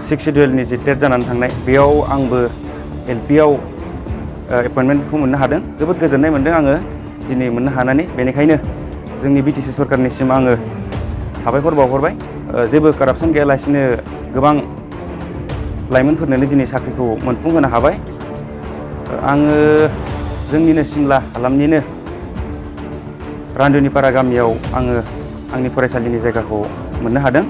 6 सिडिउलनि जि date जानानै थांनाय बेयाव आंबो एलपिआव एपइन्टमेन्टखौ मोननो हादों। जोबोद गोजोननाय मोनदों आङो दिनै मोननो हानानै। बेनिखायनो जोंनि बिटिसि सरकारनिसिम आङो साबायखर बावहरबाय। जेबो कारापसन गैयालासिनो गोबां लाइमोनफोरनो दिनै साख्रिखौ मोनफुंहोनो हाबाय। आङो जोंनिनो सिमला हालामनिनो रान्दुनिपारा गामियाव आङो आंनि फरायसालिनि जायगाखौ मोननो हादों।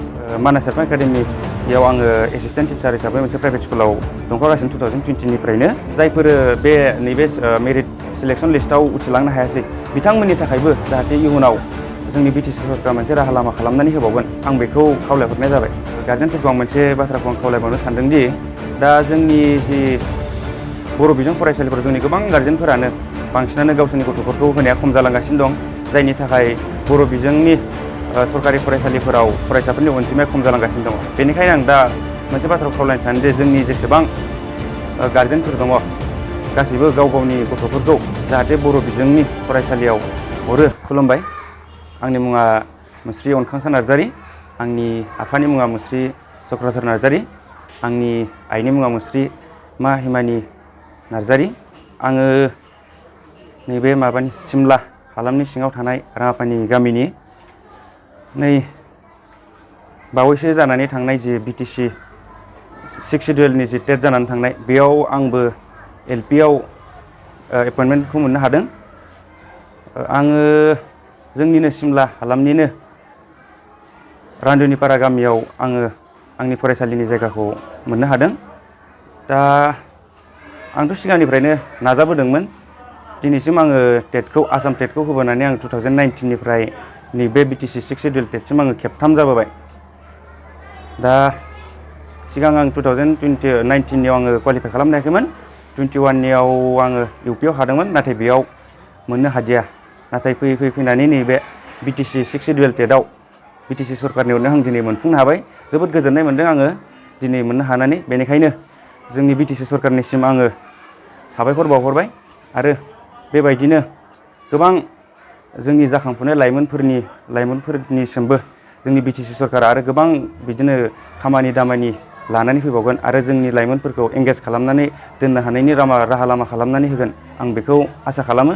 मानास एकाडेमियाव आङो एसिस्टेन्ट टिचार हिसाबै मोनसे प्राइभेट स्कुलाव दंखागासिनो 2020 निफ्रायनो। जायफोर बे नैबे मेरिट सिलेक्सन लिस्टआव उथ्रिलांनो हायासै बिथांमोननि थाखायबो जाहाथे इयुनाव जोंनि बिटिसि सरकारा मोनसे राहा लामा खालामनानै होबावगोन आं बेखौ खावलायहरनाय जाबाय। गार्जेनफोरखौ आं मोनसे बाथ्राखौ आं खावलायबावनो सानदोंदि दा जोंनि जि बर' बिजों फरायसालिफोराव जोंनि गोबां गार्जेनफोरानो बांसिनानो गावसोरनि गथ'फोरखौ होनाया खम जालांगासिनो दं। जायनि थाखाय बर' बिजोंनि सरकारि फरायसालिफोराव फरायसाफोरनि अनजिमाया खम जालांगासिनो दङ। बेनिखायनो आं दा मोनसे बाथ्राखौ खावलायनो सानोदि जोंनि जेसेबां गार्जेनफोर दङ गासैबो गाव गावनि गथ'फोरखौ जाहाथे बर' बिजोंनि फरायसालियाव हरो। खुलुमबाय। आंनि मुङा मुस्रि अनखांसा नार्जारि, आंनि आफानि मुङा मुस्रि चक्रधर नार्जारि, आंनि आइनि मुङा मुस्रि मा हिमानि नार्जारि। आङो नैबे माबानि सिमला हालामनि सिङाव थानाय राङापानि गामिनि नै बावैसो जानानै थांनाय जि बिटिसि 6 सिडिउलनि जि डेट जानानै थांनाय बेयाव आंबो एलपिआव एपइन्टमेन्टखौ मोननो हादों। आङो जोंनिनो सिमला हालामनिनो रान्दुनिपारा गामियाव आङो आंनि फरायसालिनि जायगाखौ मोननो हादों। दा आंथ' सिगांनिफ्रायनो नाजाबोदोंमोन। दिनैसिम आङो टेटखौ आसाम टेटखौ होबोनानै आं 2019 निफ्राय नैबे बिटिसि 6 सिडिउल टेटसिम आङो खेबथाम जाबोबाय। दा सिगां आं 2019नियाव आङो क्वालिफाइ खालामनो हायाखैमोन। 21नियाव आङो इउपिआव हादोंमोन, नाथाय बेयाव मोननो हादिया। नाथाय फैयै फैनानै नैबे बिटिसि 6 सिडिउल टेटआव बिटिसि सरकारनि अननायाव आं दिनै मोनफुंनो हाबाय। जोबोद गोजोननाय मोनदों आङो दिनै मोननो हानानै। बेनिखायनो जोंनि बिटिसि सरकारनिसिम आङो साबायखर बावहरबाय आरो बेबायदिनो गोबां जोंनि जाखांफुनाय लाइमोनफोरनिसिमबो जोंनि बिटिसि सरकारा आरो गोबां बिदिनो खामानि दामानि लानानै फैबावगोन आरो जोंनि लाइमोनफोरखौ एंगेज खालामनानै दोननो हानायनि राहा लामा खालामनानै होगोन आं बेखौ आसा खालामो।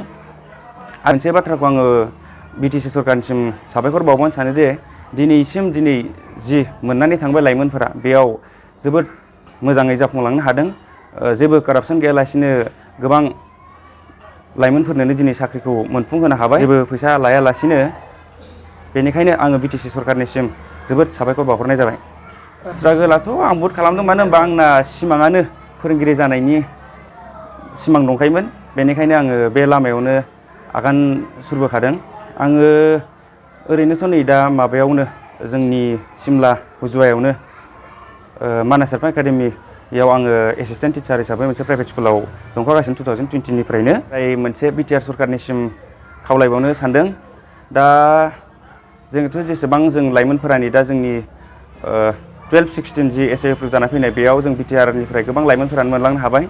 मोनसे बाथ्राखौ आङो बिटिसि सरकारनिसिम साबायखर बावनो सानोदि दिनै जि मोननानै थांबाय लाइमोनफोरा बेयाव जोबोद मोजाङै जाफुंलांनो हादों। जेबो कारापसन गैयालासिनो गोबां लाइमोनफोरनो दिनै साख्रिखौ मोनफुंहोनो हाबाय जेबो फैसा लायालासिनो। बेनिखायनो आङो बिटिसि सरकारनिसिम जोबोद साबायखर बावहरनाय जाबाय। स्ट्रागोलाथ' आं बहुद खालामदों, मानो होनबा आंना सिमाङानो फोरोंगिरि जानायनि सिमां दंखायोमोन। बेनिखायनो आङो बे लामायावनो आगान सुरबोखादों। आङो ओरैनोथ' नै दा माबायावनो जोंनि सिमला हुजुवायावनो मानास एकाडेमियाव आङो एसिस्टेन्ट टिचार हिसाबै मोनसे प्राइभेट स्कुलाव दंखागासिनो 2020 निफ्रायनो। जाय मोनसे बिटिआर सरकारनिसिम खावलायबावनो सानदों। दा जोंथ' जेसेबां जों लाइमोनफोरानि दा जोंनि 12-16 जि एसए एप्रुभ जाना फैनाय बेयाव जों बिटिआरनिफ्राय गोबां लाइमोनफोरानो मोनलांनो हाबाय।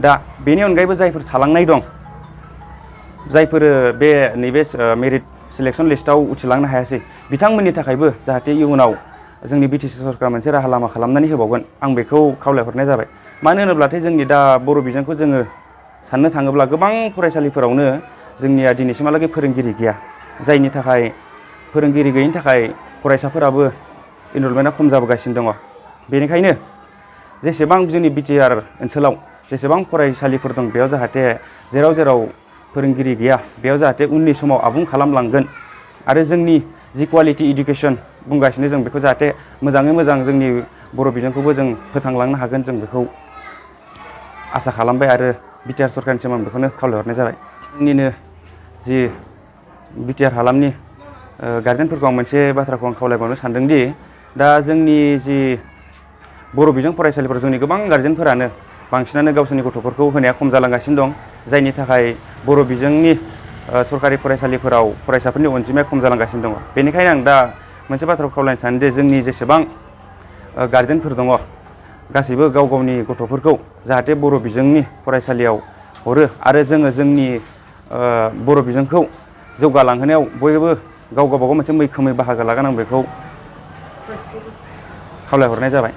दा बेनि अनगायैबो जायफोर थालांनाय दं, जायफोर बे नैबे मेरिट सिलेक्सन लिस्टआव उथ्रिलांनो हायासै बिथांमोननि थाखायबो जाहाथे इयुनाव जोंनि बिटिसि सरकारा मोनसे राहा लामा खालामनानै होबावगोन आं बेखौ खावलायहरनाय जाबाय। मानो होनोब्लाथाय जोंनि दा बर' बिजोंखौ जोङो साननो थाङोब्ला गोबां फरायसालिफोरावनो जोंनिया दिनैसिमहालागै फोरोंगिरि गैया। जायनि थाखाय फोरोंगिरि गैयिनि थाखाय फरायसाफोराबो इनरलमेन्टआ खम जाबोगासिनो दङ। बेनिखायनो जेसेबां जोंनि बिटिआर ओनसोलाव जेसेबां फरायसालिफोर दं बेयाव जाहाथे जेराव फोरोंगिरि गैया बेयाव जाहाथे उननि समाव आबुं खालामलांगोन आरो जोंनि जि क्वालिटि इडुकेसन बुंगासिनो जों बेखौ जाहाथे मोजाङै मोजां जोंनि बर' बिजोंखौबो जों फोथांलांनो हागोन जों बेखौ आसा खालामबाय आरो बिटिआर सरकारनिसिम आं बेखौनो खावलायहरनाय जाबाय। जोंनिनो जि बिटिआर हालामनि गार्जेनफोरखौ आं मोनसे बाथ्राखौ आं खावलायबावनो सानदोंदि दा जोंनि जि बर' बिजों फरायसालिफोराव जोंनि गोबां गार्जेनफोरानो बांसिनानो गावसोरनि गथ'फोरखौ होनाया खम जालांगासिनो दं। जायनि थाखाय बर' बिजोंनि सरकारि फरायसालिफोराव फरायसाफोरनि अनजिमाया खम जालांगासिनो दङ। बेनिखायनो आं दा मोनसे बाथ्राखौ खावलायनो सानोदि जोंनि जेसेबां गार्जेनफोर दङ गासैबो गाव गावनि गथ'फोरखौ जाहाथे बर' बिजोंनि फरायसालियाव हरो आरो जोङो जोंनि बर' बिजोंखौ जौगालांहोनायाव बयबो गाव गावबागाव मोनसे मैखोमै बाहागो लागोन आं बेखौ खावलायहरनाय जाबाय।